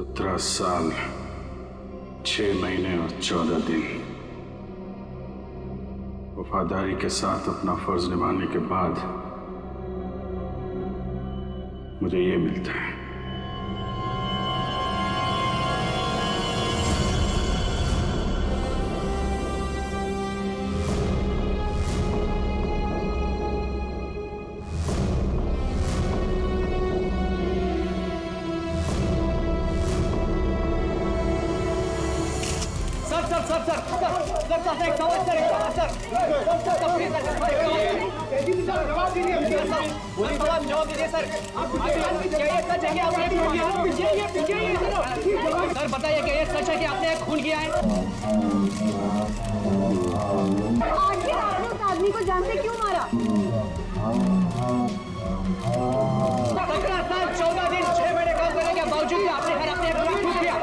17 साल 6 महीने और 14 दिन वफादारी के साथ अपना फर्ज निभाने के बाद मुझे ये मिलता है। जवाब दीजिए सर। सर बताइए कि ये सच है कि आपने खून किया है? आखिर आपने उस आदमी को जान से क्यों मारा? 17 साल 14 दिन 6 महीने काम करने के बावजूद भी आपने हर अपने खून किया।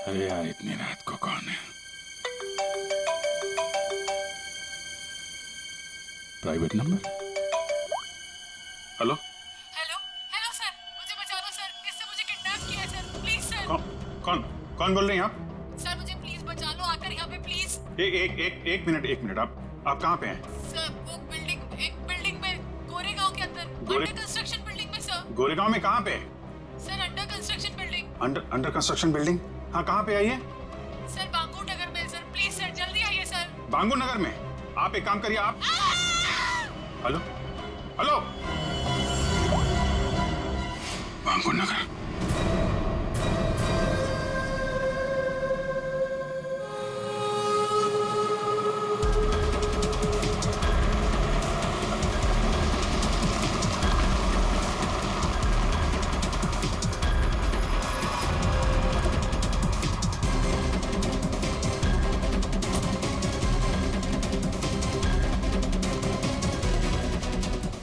अरे यार, इतनी रात को कौन है? Private number? Hello hello hello sir, मुझे बचा लो सर, इससे मुझे किडनैप किया है सर, प्लीज सर। कौन कौन बोल रही हैं आप? सर मुझे प्लीज बचा लो, आकर यहाँ पे प्लीज। एक मिनट आप कहाँ पे हैं? सर वो एक बिल्डिंग में गोरेगांव के अंदर, अंडर कंस्ट्रक्शन बिल्डिंग में सर। गोरेगांव में कहाँ पे? Sir under construction building. Under construction building? हाँ, कहाँ पे आइए? सर बांगूर नगर में सर, प्लीज सर जल्दी आइए सर। बांगूर नगर में? आप एक काम करिए, आप हेलो हेलो बांगूर नगर।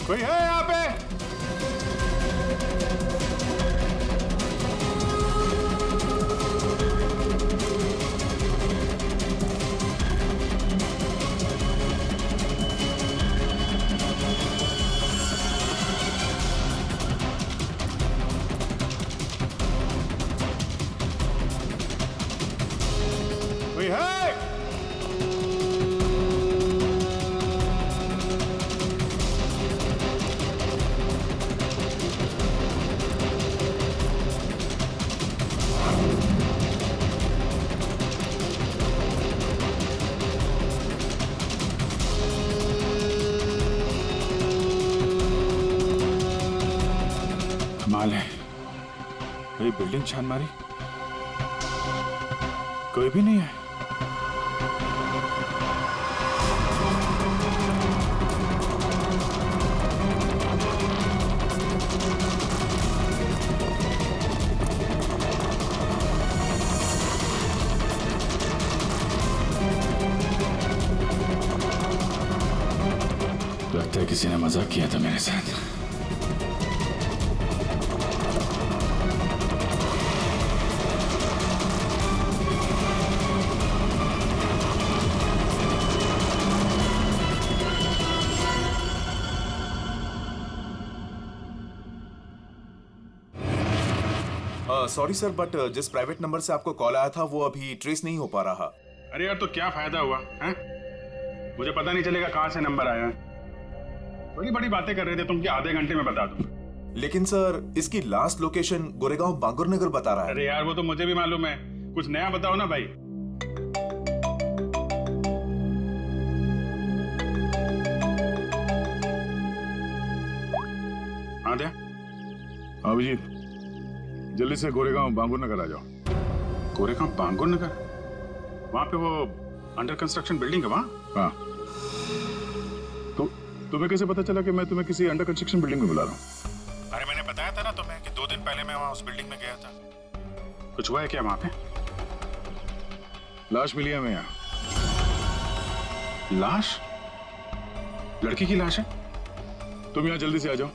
कोई है यहाँ पे? कोई है? कमाल है, मेरी बिल्डिंग छान मारी, कोई भी नहीं है। लगता है किसी ने मजाक किया था मेरे साथ। सॉरी सर, बट जिस प्राइवेट नंबर से आपको कॉल आया था वो अभी ट्रेस नहीं हो पा रहा। अरे यार, तो क्या फायदा हुआ है? मुझे पता नहीं चलेगा कहाँ से नंबर आया। बड़ी बड़ी बातें कर रहे थे तुम कि आधे घंटे में बता दूं। लेकिन सर इसकी लास्ट लोकेशन गोरेगांव बांगुर नगर बता रहा है। अरे यार, वो तो मुझे भी मालूम है, कुछ नया बताओ ना भाई। हाँ दया, अभिजीत जल्दी से गोरेगांव बांगुर नगर आ जाओ। गोरेगांव बांगुर नगर? वहां पे वो अंडर कंस्ट्रक्शन बिल्डिंग है वहां? हाँ। तो तुम्हें कैसे पता चला कि मैं तुम्हें किसी अंडर कंस्ट्रक्शन बिल्डिंग में बुला रहा हूँ? अरे मैंने बताया था ना तुम्हें कि 2 दिन पहले मैं वहां उस बिल्डिंग में गया था। कुछ हुआ है क्या वहां पे? लाश मिली है हमें यहाँ। लाश? लड़की की लाश है? तुम यहाँ जल्दी से आ जाओ।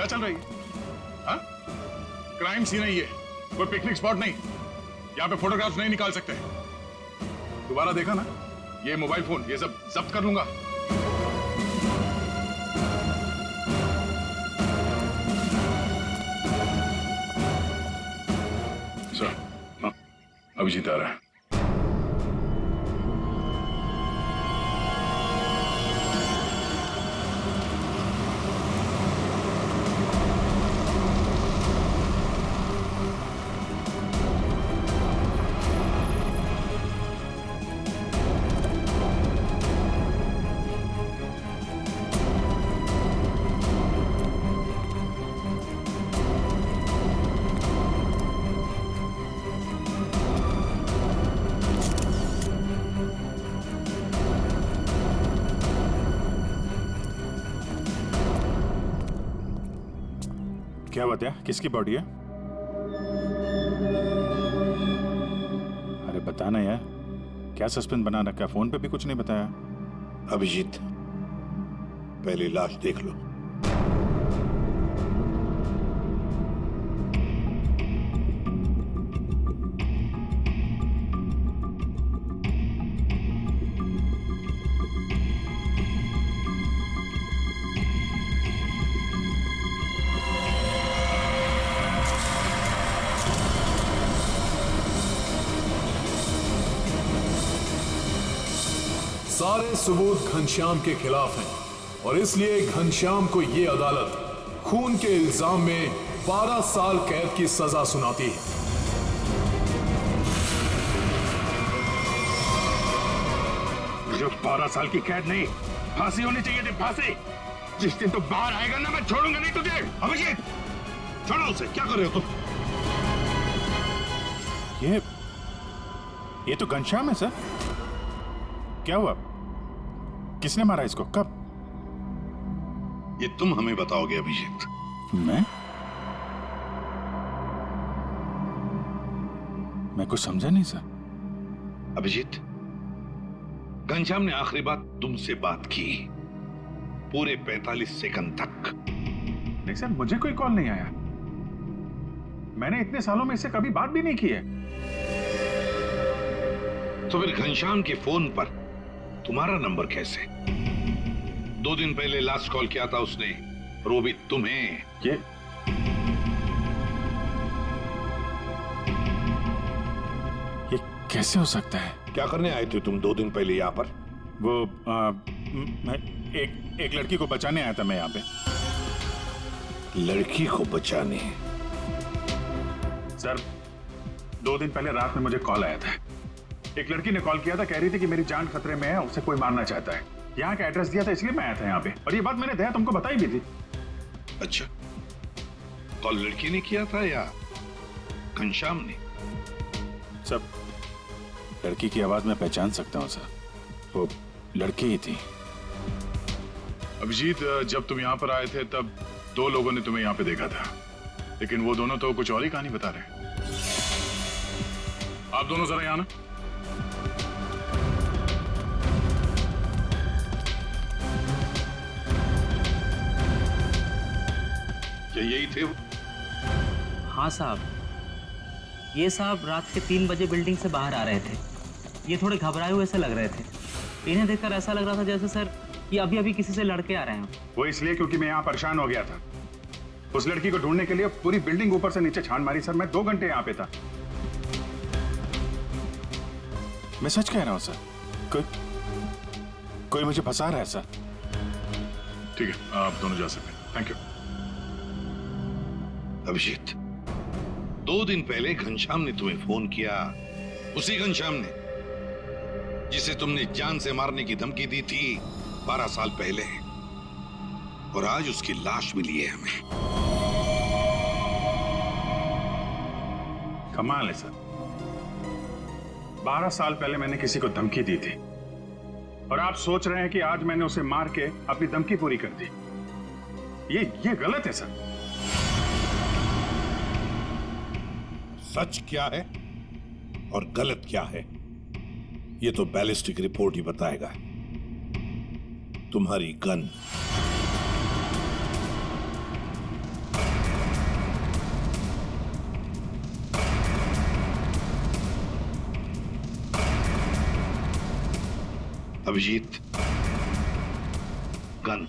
क्या चल रही है? हाँ? क्राइम सीन है ये, कोई पिकनिक स्पॉट नहीं। यहाँ पे फोटोग्राफ्स नहीं निकाल सकते। दोबारा देखा ना, ये मोबाइल फोन ये सब जब्त कर लूंगा। सर, हाँ, अभिजीत आ रहा है। क्या बात है? किसकी बॉडी है? अरे बताना यार, क्या सस्पेंस बना रखा है? फोन पे भी कुछ नहीं बताया। अभिजीत, पहले लाश देख लो। सारे सबूत घनश्याम के खिलाफ हैं और इसलिए घनश्याम को ये अदालत खून के इल्जाम में 12 साल कैद की सजा सुनाती है। जो 12 साल की कैद नहीं, फांसी होनी चाहिए थी, फांसी। जिस दिन तू बाहर आएगा ना, मैं छोड़ूंगा नहीं तुझे। अभिजीत, छोड़ो उसे। क्या कर रहे हो तुम? ये तो घनश्याम है सर। क्या हुआ? किसने मारा इसको? कब? ये तुम हमें बताओगे अभिजीत। मैं कुछ समझा नहीं सर। अभिजीत, घनश्याम ने आखिरी बात तुमसे बात की पूरे 45 सेकंड तक। नहीं सर, मुझे कोई कॉल नहीं आया। मैंने इतने सालों में इससे कभी बात भी नहीं की है। तो फिर घनश्याम के फोन पर तुम्हारा नंबर कैसे? 2 दिन पहले लास्ट कॉल किया था उसने, रोबित, तुम्हें। ये कैसे हो सकता है? क्या करने आए थे तुम 2 दिन पहले यहाँ पर? वो मैं एक लड़की को बचाने आया था मैं यहाँ पे। लड़की को बचाने? सर, 2 दिन पहले रात में मुझे कॉल आया था। एक लड़की ने कॉल किया था, कह रही थी कि मेरी जान खतरे में है, उसे कोई मारना चाहता है। यहाँ का एड्रेस दिया था, इसलिए मैं आया था यहाँ पे। और ये बात मैंने दया तुमको बताई भी थी। अच्छा, कॉल लड़की ने किया था या घनश्याम ने? सब लड़की की आवाज मैं पहचान सकता हूँ सर, वो लड़की ही थी। अभिजीत, जब तुम यहाँ पर आए थे तब 2 लोगों ने तुम्हें यहाँ पे देखा था, लेकिन वो दोनों तो कुछ और ही कहानी बता रहे हैं। आप दोनों जरा यहाँ ना। क्या यही थे वो? हाँ साहब, ये साहब रात के 3 बजे बिल्डिंग से बाहर आ रहे थे। ये थोड़े घबराए हुए से लग रहे थे। इन्हें देखकर ऐसा लग रहा था जैसे सर ये अभी अभी किसी से लड़के आ रहे हैं। वो इसलिए क्योंकि मैं यहाँ परेशान हो गया था। उस लड़की को ढूंढने के लिए पूरी बिल्डिंग ऊपर से नीचे छान मारी सर। मैं 2 घंटे यहाँ पे था। मैं सच कह रहा हूँ सर, कोई मुझे फंसा रहा है सर। ठीक है, आप दोनों जा सकते हैं। Thank you. अभिजीत, 2 दिन पहले घनश्याम ने तुम्हें फोन किया, उसी घनश्याम ने जिसे तुमने जान से मारने की धमकी दी थी 12 साल पहले, और आज उसकी लाश मिली है हमें। कमाल है सर, 12 साल पहले मैंने किसी को धमकी दी थी और आप सोच रहे हैं कि आज मैंने उसे मार के अपनी धमकी पूरी कर दी। ये गलत है सर। सच क्या है और गलत क्या है, ये तो बैलिस्टिक रिपोर्ट ही बताएगा। तुम्हारी गन अभिजीत, गन।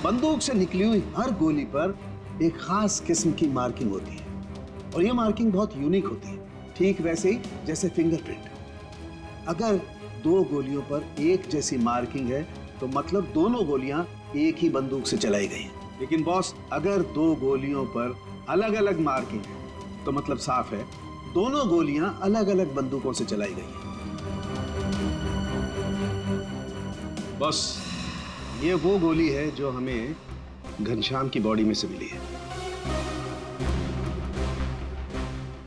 बंदूक से निकली हुई हर गोली पर एक खास किस्म की मार्किंग होती है और ये मार्किंग बहुत यूनिक होती है, ठीक वैसे ही जैसे फिंगरप्रिंट। अगर दो गोलियों पर एक जैसी मार्किंग है तो मतलब दोनों गोलियां एक ही बंदूक से चलाई गई हैं। लेकिन बॉस, अगर दो गोलियों पर अलग अलग मार्किंग है तो मतलब साफ है दोनों गोलियां अलग अलग बंदूकों से चलाई गई हैं। बॉस, ये वो गोली है जो हमें घनश्याम की बॉडी में से मिली है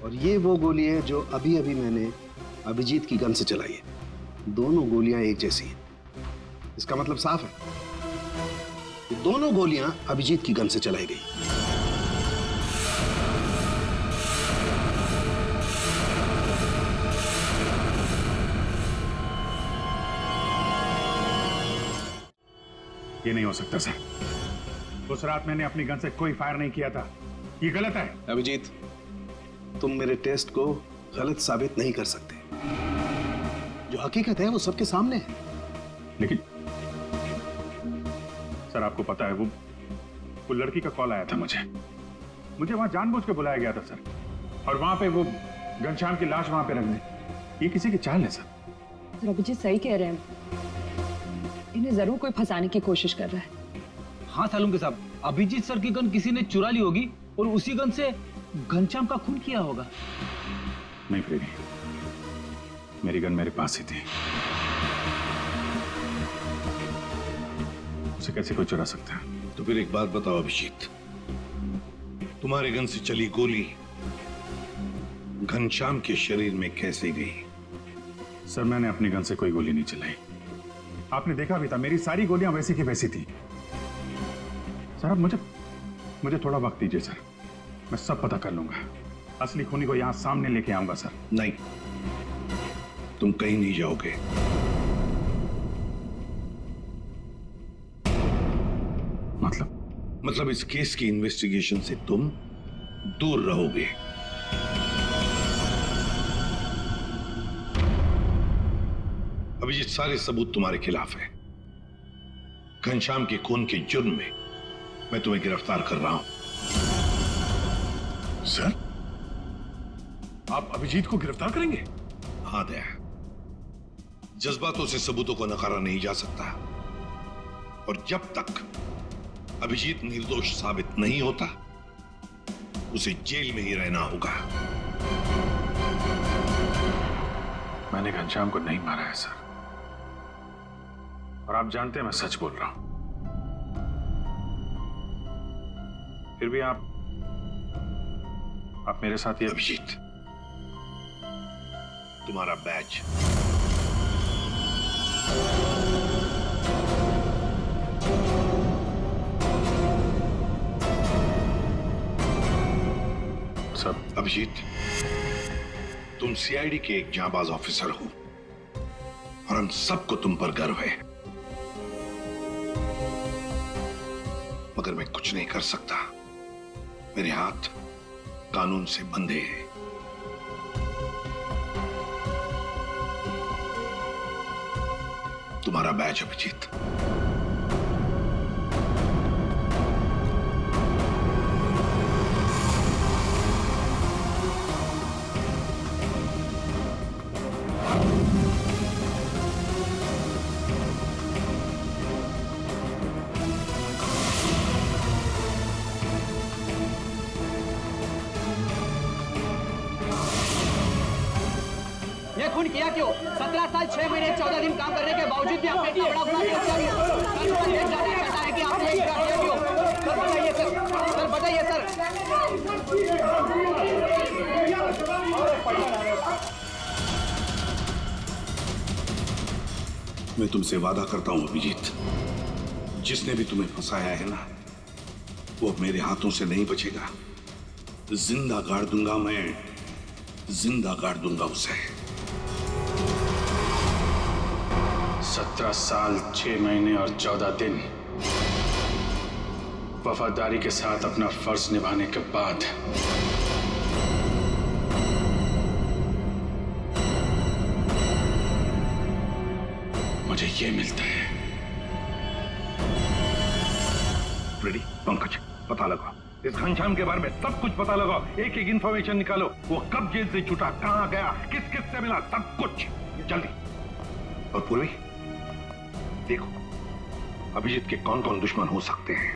और ये वो गोली है जो अभी अभी मैंने अभिजीत की गन से चलाई है। दोनों गोलियां एक जैसी हैं। इसका मतलब साफ है कि दोनों गोलियां अभिजीत की गन से चलाई गई। ये नहीं हो सकता सर। उस रात मैंने अपनी गन से कोई फायर नहीं किया था। ये गलत है। अभिजीत, तुम मेरे टेस्ट को गलत साबित नहीं कर सकते। जो हकीकत है वो सबके सामने है। लेकिन सर, आपको पता है वो लड़की का कॉल आया था मुझे वहां जानबूझ के बुलाया गया था सर, और वहां पे वो घनश्याम की लाश वहां पे रख दी। ये किसी की चाल है सर। अभिजीत सही कह रहे हैं, इन्हें जरूर कोई फंसाने की कोशिश कर रहा है। हाँ सालुंके साहब, अभिजीत सर की गन किसी ने चुरा ली होगी और उसी गन से घनश्याम का खून किया होगा। नहीं प्रेमी, मेरी गन मेरे पास ही थी। उसे कैसे कोई चुरा सकता है? तो फिर एक बात बताओ अभिजीत, तुम्हारे गन से चली गोली घनश्याम के शरीर में कैसे गई? सर, मैंने अपनी गन से कोई गोली नहीं चलाई। आपने देखा भी था, मेरी सारी गोलियां वैसी की वैसी थी। सर, अब मुझे थोड़ा वक्त दीजिए सर, मैं सब पता कर लूंगा। असली खूनी को यहां सामने लेके आऊंगा सर। नहीं, तुम कहीं नहीं जाओगे। मतलब इस केस की इन्वेस्टिगेशन से तुम दूर रहोगे। अभिजीत, सारे सबूत तुम्हारे खिलाफ है। घनश्याम के खून के जुर्म में मैं तुम्हें गिरफ्तार कर रहा हूं। सर, आप अभिजीत को गिरफ्तार करेंगे? हाँ दया, जज्बातों से सबूतों को नकारा नहीं जा सकता, और जब तक अभिजीत निर्दोष साबित नहीं होता उसे जेल में ही रहना होगा। मैंने घनश्याम को नहीं मारा है सर, और आप जानते हैं मैं सच बोल रहा हूं। फिर भी आप मेरे साथ ये। अभिजीत, तुम्हारा बैच। सब अभिजीत, तुम सीआईडी के एक जांबाज ऑफिसर हो और हम सबको तुम पर गर्व है, मगर मैं कुछ नहीं कर सकता। मेरे हाथ कानून से बंधे हैं। तुम्हारा बैच अभिजीत। ये खून किया क्यों? 17 साल 6 महीने 14 दिन काम करने के बावजूद भी आपने इतना बड़ा गुनाह क्यों किया? सर मुझे ये जानना चाहता है कि आपने ये किया क्यों? सर बताइए सर, सर बताइए सर। मैं तुमसे वादा करता हूं अभिजीत, जिसने भी तुम्हें फंसाया है ना, वो मेरे हाथों से नहीं बचेगा। जिंदा गाड़ दूंगा मैं, जिंदा गाड़ दूंगा उसे। 17 साल 6 महीने और 14 दिन वफादारी के साथ अपना फर्ज निभाने के बाद मुझे ये मिलता है। रेडी पंकज, पता लगाओ इस घनश्याम के बारे में, सब कुछ पता लगाओ, एक एक इंफॉर्मेशन निकालो। वो कब जेल से छूटा, कहां गया, किस किस से मिला, सब कुछ जल्दी। और पूर्वी देखो अभिजीत के कौन कौन दुश्मन हो सकते हैं,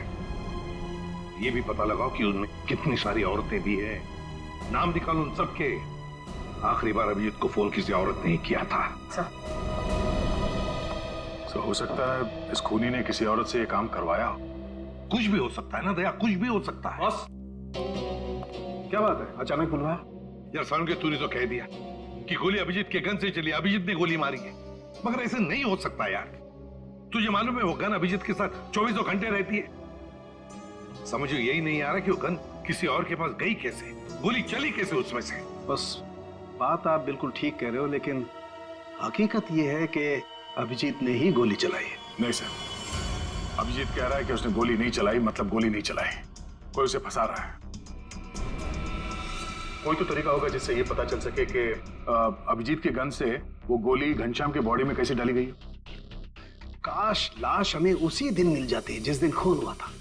ये भी पता लगाओ कि उनमें कितनी सारी औरतें भी है। नाम निकालो उन सबके। आखिरी बार अभिजीत को फोन किसी औरत ने ही किया था। तो हो सकता है इस खूनी ने किसी औरत से ये काम करवाया। कुछ भी हो सकता है ना दया, कुछ भी हो सकता है। बस क्या बात है, अचानक बुलवाया? यार सारुण के तूने तो कह दिया कि गोली अभिजीत के गन से चली, अभिजीत ने गोली मारी है, मगर ऐसे नहीं हो सकता यार। तुझे मालूम है वो गन अभिजीत के साथ 24 घंटे रहती है। समझो यही नहीं आ रहा कि वो गन किसी और के पास गई कैसे, गोली चली कैसे उसमें से। बस बात आप बिल्कुल ठीक कह रहे हो, लेकिन हकीकत यह है कि अभिजीत ने ही गोली चलाई है। नहीं सर, अभिजीत कह रहा है कि उसने गोली नहीं चलाई, मतलब गोली नहीं चलाई, कोई उसे फंसा रहा है। कोई तो तरीका होगा जिससे ये पता चल सके कि अभिजीत के गन से वो गोली घनश्याम के बॉडी में कैसे डाली गई है। काश लाश हमें उसी दिन मिल जाती जिस दिन खून हुआ था,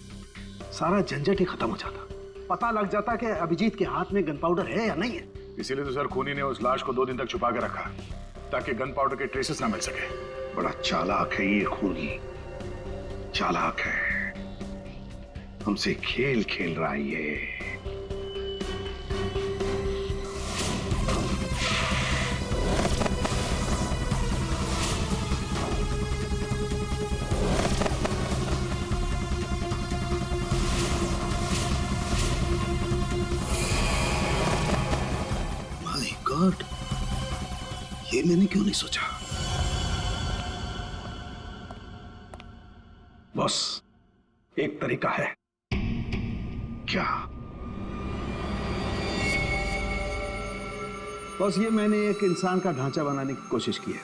सारा झंझट ही खत्म हो जाता, पता लग जाता कि अभिजीत के हाथ में गन पाउडर है या नहीं है। इसीलिए तो सर खूनी ने उस लाश को 2 दिन तक छुपा के रखा, ताकि गन पाउडर के ट्रेसेस ना मिल सके। बड़ा चालाक है ये खूनी, चालाक है, हमसे खेल खेल रहा है ये। माय गॉड, ये मैंने क्यों नहीं सोचा। बॉस, एक तरीका है। क्या? बॉस, ये मैंने एक इंसान का ढांचा बनाने की कोशिश की है।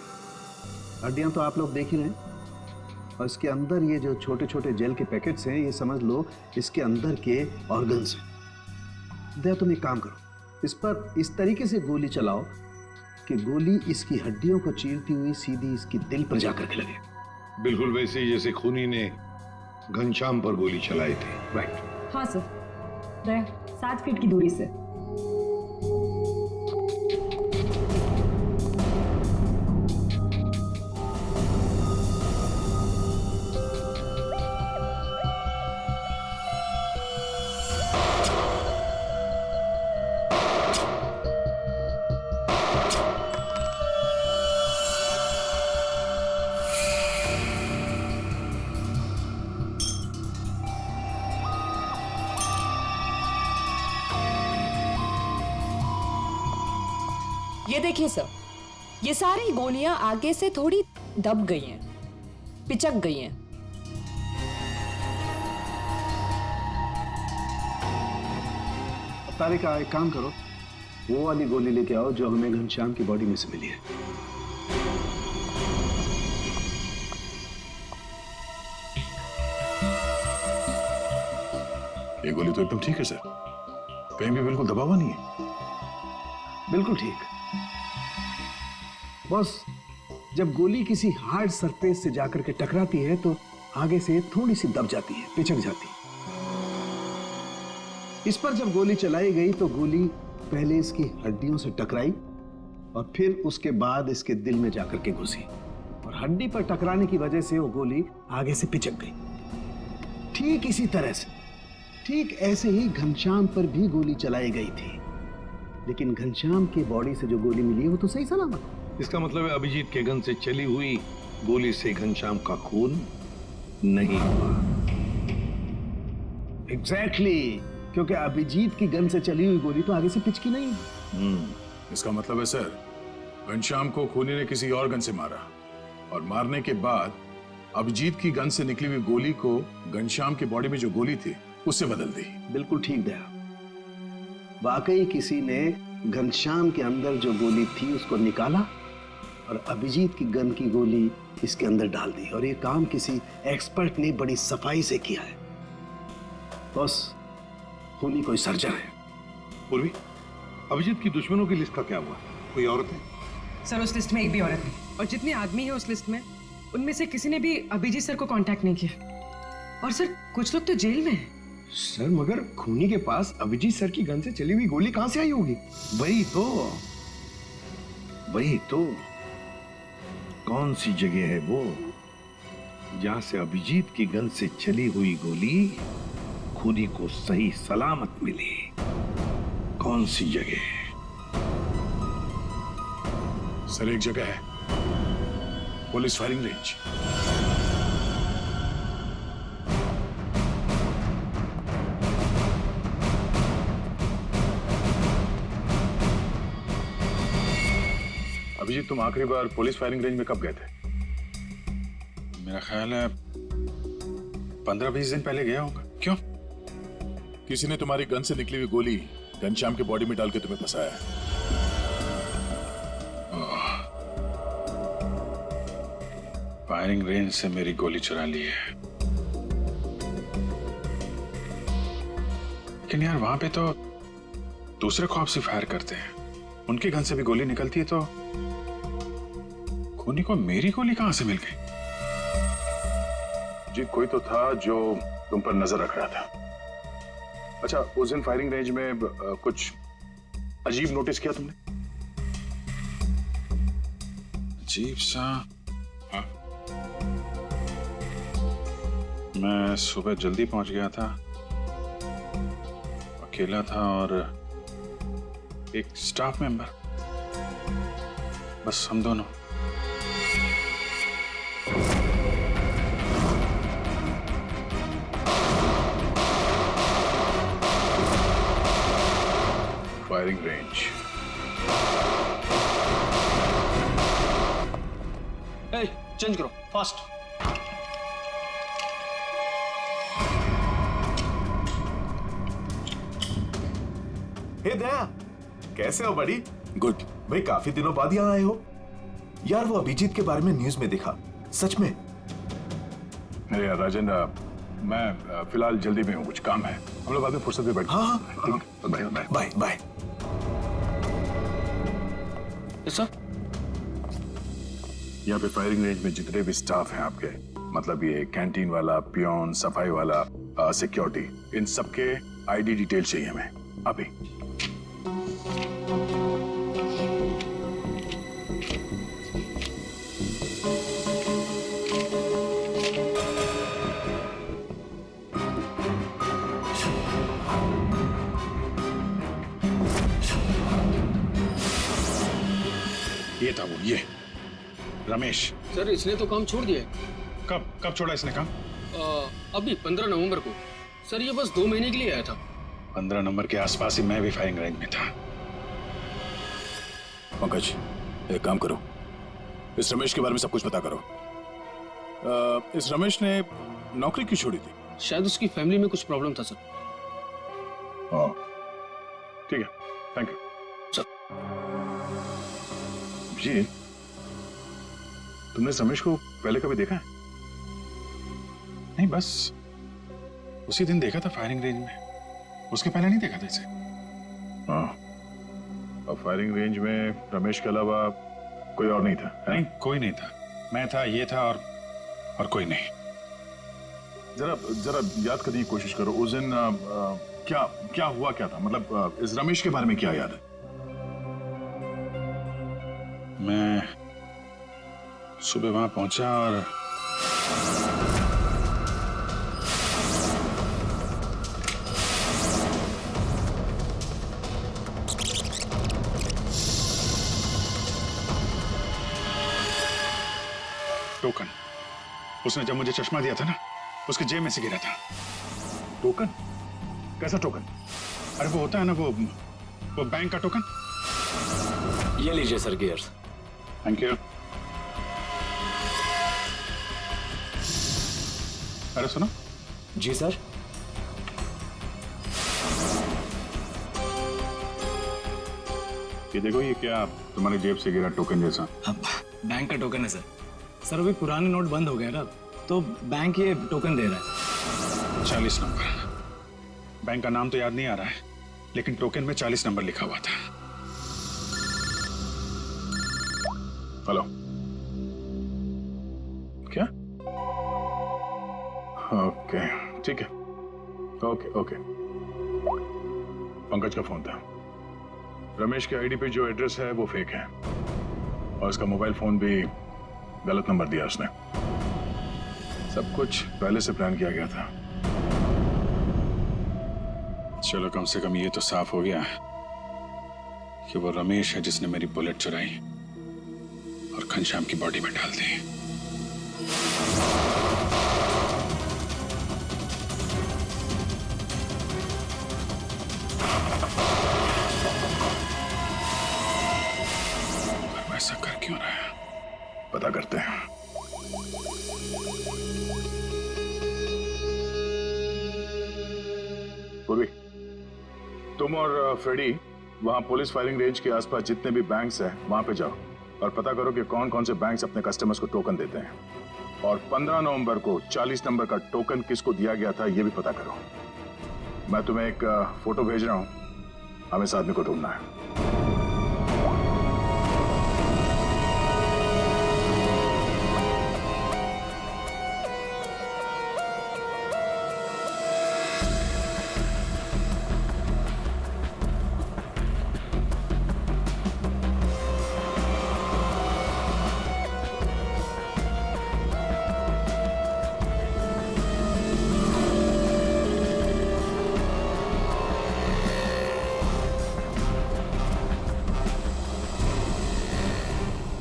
हड्डियां तो आप लोग देख ही रहे हैं, और इसके अंदर ये जो छोटे छोटे जेल के पैकेट्स हैं, ये समझ लो इसके अंदर के ऑर्गन्स हैं। दया, तुम एक काम करो, इस पर इस तरीके से गोली चलाओ कि गोली इसकी हड्डियों को चीरती हुई सीधी इसकी दिल पर जाकर के लगे। बिल्कुल वैसे ही जैसे खूनी ने घनश्याम पर गोली चलाई थी। राइट। हाँ सर, दया 7 फीट की दूरी से। ये देखिए सर, ये सारी गोलियां आगे से थोड़ी दब गई हैं, पिचक गई हैं। तारिका, एक काम करो, वो वाली गोली लेके आओ जो हमें घनश्याम की बॉडी में से मिली है। ये गोली तो एकदम ठीक है सर, कहीं भी बिल्कुल दबा हुआ नहीं है। बिल्कुल ठीक। बॉस, जब गोली किसी हार्ड सरफेस से जाकर के टकराती है तो आगे से थोड़ी सी दब जाती है, पिचक जाती है। इस पर जब गोली चलाई गई तो गोली पहले इसकी हड्डियों से टकराई और फिर उसके बाद इसके दिल में जाकर के घुसी और हड्डी पर टकराने की वजह से वो गोली आगे से पिचक गई। ठीक इसी तरह से, ठीक ऐसे ही घनश्याम पर भी गोली चलाई गई थी, लेकिन घनश्याम की बॉडी से जो गोली मिली है वो तो सही सलामत। इसका मतलब है अभिजीत के गन से चली हुई गोली से घनश्याम का खून नहीं हुआ। एग्जैक्टली, क्योंकि अभिजीत की गन से चली हुई गोली तो आगे से पिचकी नहीं। इसका मतलब है सर, घनश्याम को खूनी ने किसी और गन से मारा और मारने के बाद अभिजीत की गन से निकली हुई गोली को घनश्याम की बॉडी में जो गोली थी उससे बदल दी। बिल्कुल ठीक दया, वाकई किसी ने घनश्याम के अंदर जो गोली थी उसको निकाला और अभिजीत की गन की गोली इसके अंदर डाल दी, और ये काम किसी एक्सपर्ट ने बड़ी सफाई से किया है। बस खूनी कोई सर्जन है। पूर्वी, अभिजीत की दुश्मनों की लिस्ट का क्या हुआ? कोई औरत है? सर उस लिस्ट में एक भी औरत नहीं, और जितने आदमी है उस लिस्ट में उनमें से किसी ने भी अभिजीत सर को कांटेक्ट नहीं किया। और सर कुछ लोग तो जेल में हैं। सर मगर खूनी के पास अभिजीत सर की गन से चली हुई गोली कहां से आई होगी? वही तो कौन सी जगह है वो जहां से अभिजीत की गन से चली हुई गोली खूनी को सही सलामत मिली? कौन सी जगह? सर एक जगह है, पुलिस फायरिंग रेंज। अभिजीत, तुम आखिरी बार पुलिस फायरिंग रेंज में कब गए थे? मेरा ख्याल है 15-20 दिन पहले गया होगा। क्यों? किसी ने तुम्हारी गन से निकली हुई गोली घनश्याम के बॉडी में डाल के तुम्हें फंसाया है। फायरिंग रेंज से मेरी गोली चुरा ली है, लेकिन यार वहां पे तो दूसरे खौफ से फायर करते हैं, उनकी गन से भी गोली निकलती है, तो खूनी को मेरी गोली कहां से मिल गई? जी कोई तो था जो तुम पर नजर रख रहा था। अच्छा, उस दिन फायरिंग रेंज में कुछ अजीब नोटिस किया तुमने? अजीब सा? हाँ, मैं सुबह जल्दी पहुंच गया था, अकेला था और एक स्टाफ मेंबर, बस हम दोनों। Firing range. चेंज करो फास्ट। हे दया, कैसे हो बड़ी? गुड। भाई काफी दिनों बाद यहाँ आए हो। यार वो अभिजीत के बारे में न्यूज में देखा, सच में? अरे यार राजन, मैं फिलहाल जल्दी में हूँ, कुछ काम है, हम लोग बाद में फुर्सत में बैठते हैं। हाँ ठीक है, bye bye bye bye. Sir, यहाँ पे फायरिंग रेंज में जितने भी स्टाफ हैं आपके, मतलब ये कैंटीन वाला, पियोन, सफाई वाला, सिक्योरिटी, इन सबके आईडी डिटेल चाहिए हमें अभी। ये था वो, ये रमेश। सर इसने तो काम छोड़ दिया है। कब छोड़ा इसने काम? अभी 15 नवंबर को। सर ये बस 2 महीने के लिए आया था। 15 नंबर के आसपास ही मैं भी फायरिंग रेंज में था। पंकज, एक काम करो, इस रमेश के बारे में सब कुछ पता करो। इस रमेश ने नौकरी क्यों छोड़ी थी? शायद उसकी फैमिली में कुछ प्रॉब्लम था सर। हाँ ठीक है, थैंक यू सर। जी, तुमने रमेश को पहले कभी देखा है? नहीं, बस उसी दिन देखा था फायरिंग रेंज में, उसके पहले नहीं देखा था इसे। हाँ, और फायरिंग रेंज में रमेश के अलावा कोई और नहीं था? नहीं, कोई नहीं था। मैं था, ये था और कोई नहीं। जरा याद करने की कोशिश करो, उस दिन क्या हुआ क्या था? मतलब इस रमेश के बारे में क्या याद है? मैं सुबह वहां पहुंचा और टोकन, उसने जब मुझे चश्मा दिया था ना, उसके जेब में से गिरा था। टोकन? कैसा टोकन? अरे वो होता है ना, वो बैंक का टोकन। ये लीजिए सर गियर्स। Thank you. अरे सुनो। जी सर। ये देखो, ये क्या तुम्हारी जेब से गिरा टोकन जैसा? बैंक का टोकन है सर। सर अभी पुराने नोट बंद हो गए ना, तो बैंक ये टोकन दे रहा है। 40 नंबर। बैंक का नाम तो याद नहीं आ रहा है, लेकिन टोकन में 40 नंबर लिखा हुआ था। हेलो, क्या? ओके, ठीक है। ओके। पंकज का फोन था। रमेश के आईडी पे जो एड्रेस है वो फेक है, और उसका मोबाइल फोन भी गलत नंबर दिया उसने। सब कुछ पहले से प्लान किया गया था। चलो, कम से कम ये तो साफ हो गया कि वो रमेश है जिसने मेरी बुलेट चुराई और घनश्याम की बॉडी में डाल दी। पर ऐसा कर क्यों रहा है? पता करते हैं। पूर्वी, तुम और फ्रेडी वहां पुलिस फायरिंग रेंज के आसपास जितने भी बैंक्स हैं वहां पे जाओ और पता करो कि कौन कौन से बैंक्स अपने कस्टमर्स को टोकन देते हैं, और 15 नवंबर को 40 नंबर का टोकन किसको दिया गया था ये भी पता करो। मैं तुम्हें एक फोटो भेज रहा हूं, हमें इस आदमी को ढूंढना है।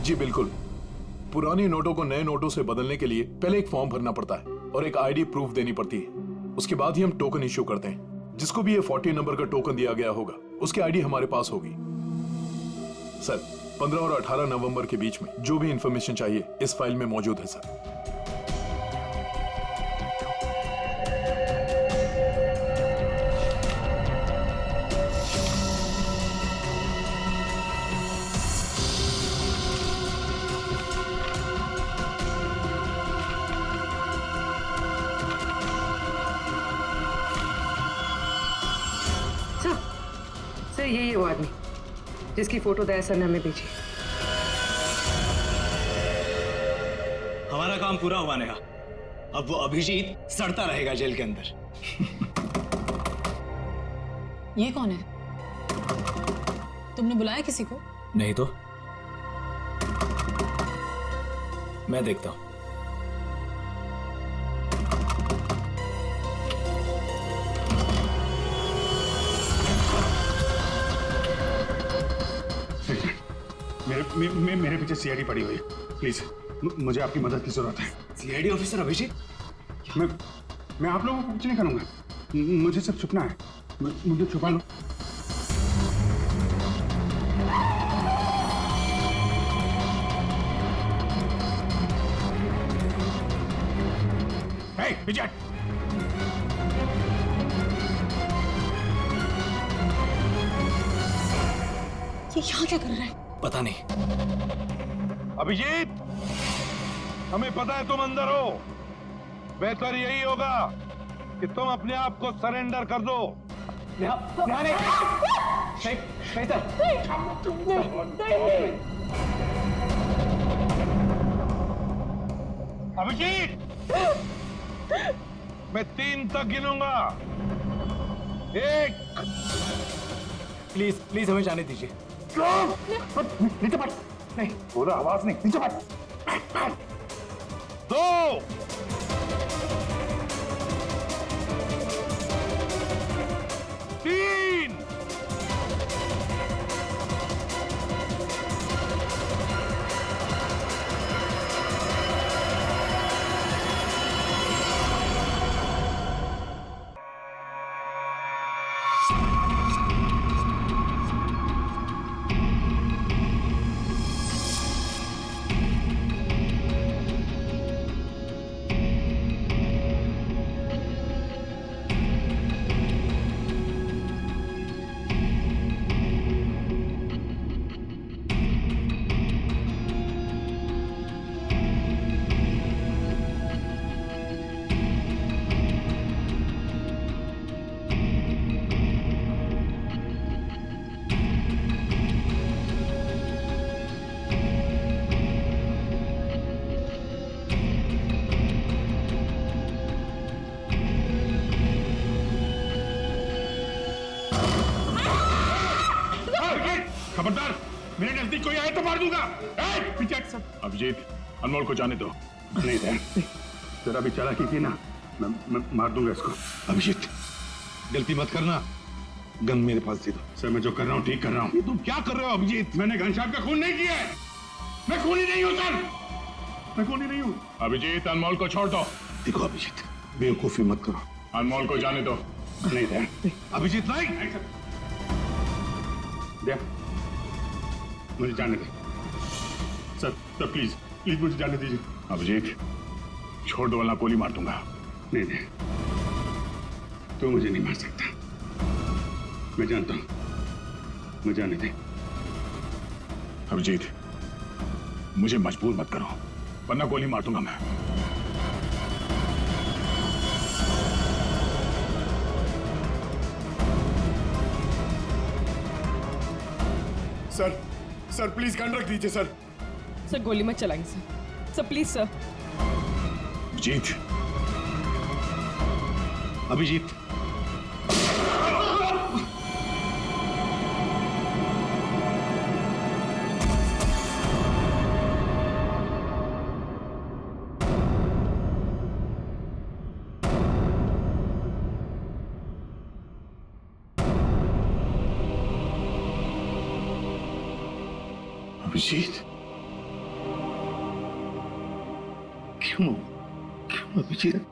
जी बिल्कुल। पुरानी नोटों को नए नोटों से बदलने के लिए पहले एक फॉर्म भरना पड़ता है और एक आईडी प्रूफ देनी पड़ती है। उसके बाद ही हम टोकन इश्यू करते हैं। जिसको भी ये 40 नंबर का टोकन दिया गया होगा उसकी आईडी हमारे पास होगी। सर, 15 और 18 नवंबर के बीच में जो भी इंफॉर्मेशन चाहिए इस फाइल में मौजूद है सर। सर यही है वो आदमी जिसकी फोटो दया सर ने हमें भेजी। हमारा काम पूरा हुआ नेहा। अब वो अभिजीत सड़ता रहेगा जेल के अंदर। ये कौन है? तुमने बुलाया किसी को? नहीं तो मैं देखता हूं। मेरे पीछे सीआईडी पड़ी हुई है। प्लीज, मुझे आपकी मदद की जरूरत है। CID officer Abhijeet? मैं आप लोगों को कुछ नहीं करूंगा, मुझे सिर्फ छुपना है। मुझे छुपा लो। विजय, ये यहाँ क्या कर रहा है? पता नहीं। अभिजीत, हमें पता है तुम अंदर हो। बेहतर यही होगा कि तुम अपने आप को सरेंडर कर दो। अभिजीत, मैं 3 तक गिनूंगा। 1, प्लीज प्लीज हमें जाने दीजिए। नीचे बैठ। नहीं, बोला आवाज नहीं, नीचे बैठ। 2, 3, खबरदार, मेरे नजदीक कोई आए तो मार दूंगा। पीछे हट सब। अभिजीत, अनमोल को जाने दो। नहीं दे, जरा भी चालाकी की ना, मैं मार दूंगा इसको। अभिजीत, गलती मत करना। गन मेरे पास दे दो। सर, मैं जो कर रहा हूँ ठीक कर रहा हूँ। तुम क्या कर रहे हो अभिजीत? मैंने घनश्याम का खून नहीं किया है। मैं खूनी नहीं हूँ सर, मैं खूनी नहीं हूँ। अभिजीत, अनमोल को छोड़ दो। देखो अभिजीत, बेवकूफी मत करो। अनमोल को जाने दो। नहीं दे। अभिजीत नहीं। दे, मुझे जाने दे। सर, प्लीज प्लीज मुझे जाने दीजिए। अभिजीत, छोड़ दो वरना गोली मार दूंगा। नहीं नहीं, तो मुझे नहीं मार सकता। मैं जानता हूं, मुझे जाने दे। अभिजीत, मुझे मजबूर मत करो वरना गोली मार दूंगा मैं। सर, सर प्लीज गन रख दीजिए सर। सर गोली मत चलाएंगे सर। Sir please sir. Abhijeet, Abhijeet, Abhijeet, क्यों अभिजीत?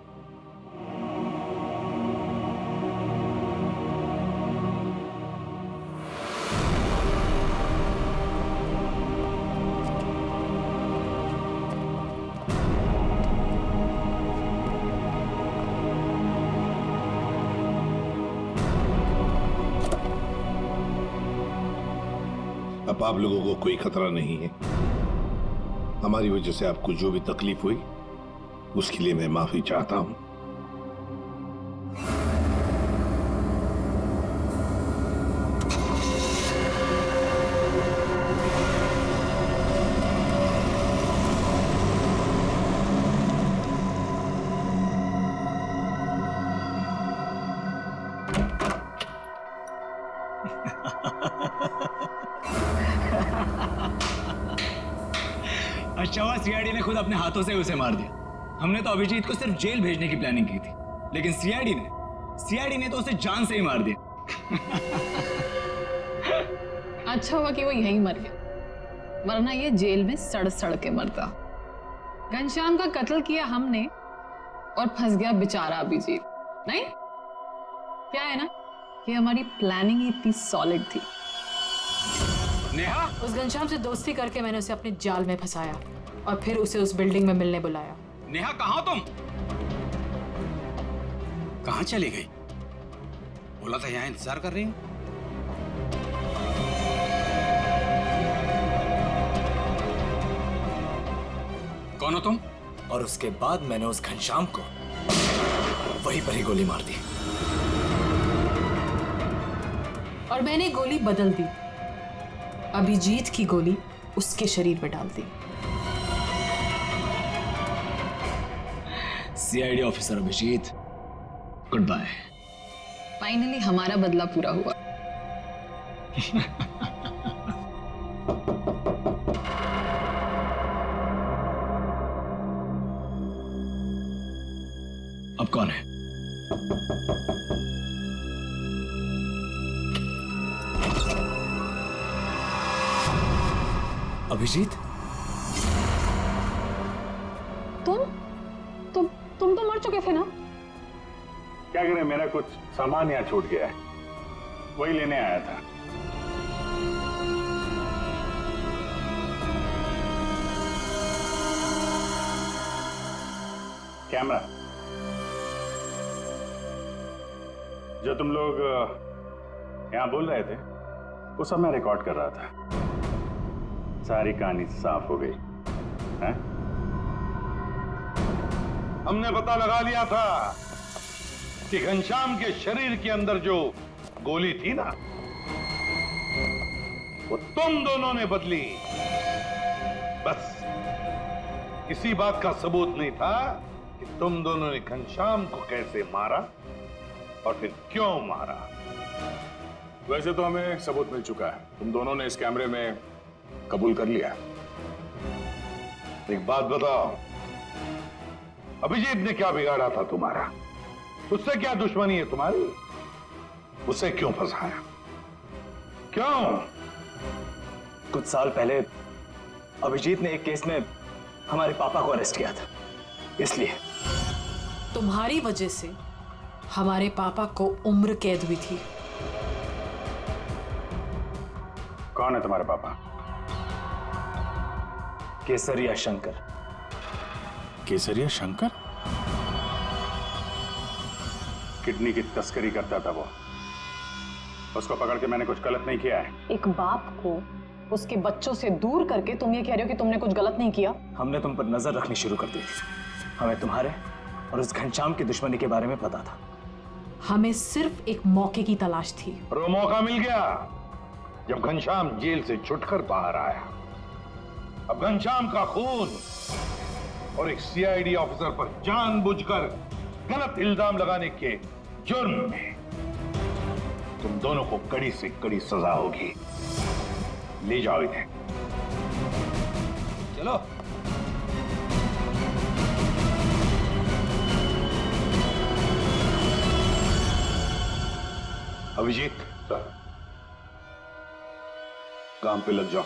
अब आप लोगों को कोई खतरा नहीं है। हमारी वजह से आपको जो भी तकलीफ हुई उसके लिए मैं माफी चाहता हूं। अच्छा हुआ सीआईडी ने खुद अपने हाथों से उसे मार दिया। हमने तो अभिजीत को सिर्फ जेल भेजने की प्लानिंग की थी, लेकिन सीआईडी ने तो उसे जान से ही मार दिया। अच्छा हुआ कि वो यहीं मर गया, वरना ये जेल में सड़ सड़ के मरता। घनश्याम का कत्ल किया हमने और फंस गया बेचारा अभिजीत। नहीं, क्या है ना कि हमारी प्लानिंग ही इतनी सॉलिड थी। नेहा, उस घनश्याम से दोस्ती करके मैंने उसे अपने जाल में फंसाया और फिर उसे उस बिल्डिंग में मिलने बुलाया। नेहा कहाँ तुम? कहाँ चली गई? बोला था यहाँ इंतजार कर रही हूँ। कौन हो तुम? और उसके बाद मैंने उस घनश्याम को वहीं पर ही गोली मार दी। और मैंने गोली बदल दी, अभिजीत की गोली उसके शरीर में डाल दी। CID officer Abhijeet, good bye. Finally हमारा बदला पूरा हुआ। अब कौन है? अभिजीत, तुम तो मर चुके थे ना? क्या करें, मेरा कुछ सामान यहाँ छूट गया है, वही लेने आया था। कैमरा जो तुम लोग यहाँ बोल रहे थे वो सब मैं रिकॉर्ड कर रहा था। सारी कहानी साफ हो गई है? हमने पता लगा लिया था कि घनश्याम के शरीर के अंदर जो गोली थी ना, वो तुम दोनों ने बदली। बस किसी बात का सबूत नहीं था कि तुम दोनों ने घनश्याम को कैसे मारा और फिर क्यों मारा। वैसे तो हमें सबूत मिल चुका है, तुम दोनों ने इस कैमरे में कबूल कर लिया। एक बात बताओ, अभिजीत ने क्या बिगाड़ा था तुम्हारा? उससे क्या दुश्मनी है तुम्हारी? उसे क्यों फंसाया? क्यों? कुछ साल पहले अभिजीत ने एक केस में हमारे पापा को अरेस्ट किया था, इसलिए। तुम्हारी वजह से हमारे पापा को उम्र कैद हुई थी। कौन है तुम्हारे पापा? केसरिया शंकर। केसरिया शंकर? किडनी की तस्करी करता था वो। उसको पकड़ के मैंने कुछ गलत नहीं किया है। एक बाप को उसके बच्चों से दूर करके तुम ये कह रहे हो कि तुमने कुछ गलत नहीं किया? हमने तुम पर नजर रखनी शुरू कर दी थी। हमें तुम्हारे और उस घनश्याम की दुश्मनी के बारे में पता था। हमें सिर्फ एक मौके की तलाश थी और वो मौका मिल गया जब घनश्याम जेल से छुटकर बाहर आया। अब घनश्याम का खून और एक सीआईडी ऑफिसर पर जानबूझकर गलत इल्जाम लगाने के जुर्म में तुम दोनों को कड़ी से कड़ी सजा होगी। ले जाओ इन्हें। चलो। अभिजीत, काम पे लग जाओ।